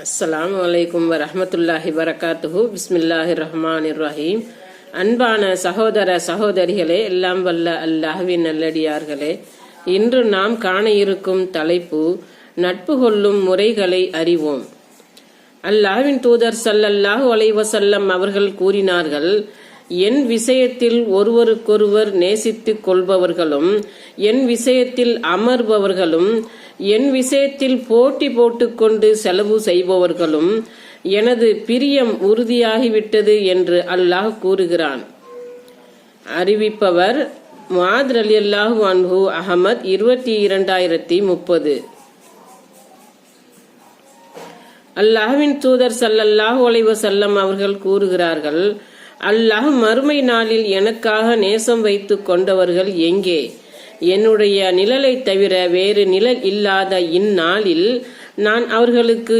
அஸ்ஸலாமு அலைக்கும் வரஹ்மத்துல்லாஹி வரகாத்துஹு. பிஸ்மில்லாஹிர் ரஹ்மானிர் ரஹீம். அன்பான சகோதர சகோதரிகளே, எல்லாம் வல்ல அல்லாஹ்வின் நல்லடியார்களே, இன்று நாம் காண இருக்கும் தலைப்பு நட்பு கொள்ளும் முறைகளை அறிவோம். அல்லாஹ்வின் தூதர் ஸல்லல்லாஹு அலைஹி வஸல்லம் அவர்கள் கூறினார்கள், என் விஷயத்தில் ஒருவருக்கொருவர் நேசித்துக் கொள்பவர்களும், என் விஷயத்தில் அமர்பவர்களும், என் விஷயத்தில் போட்டி போட்டுக்கொண்டு செலவு செய்பவர்களும் எனது பிரியம் உறுதியாகிவிட்டது என்று அல்லாஹ் கூறுகிறான். அறிவிப்பவர் முஆத் ரலியல்லாஹு அன்ஹு, அஹமத் 22,30. அல்லாஹ்வின் தூதர் ஸல்லல்லாஹு அலைஹி வஸல்லம் அவர்கள் கூறுகிறார்கள், அல்லாஹ் மறுமை நாளில் எனக்காக நேசம் வைத்துக் கொண்டவர்கள் எங்கே? என்னுடைய நிழலை தவிர வேறு நிழல் இல்லாத இந்நாளில் நான் அவர்களுக்கு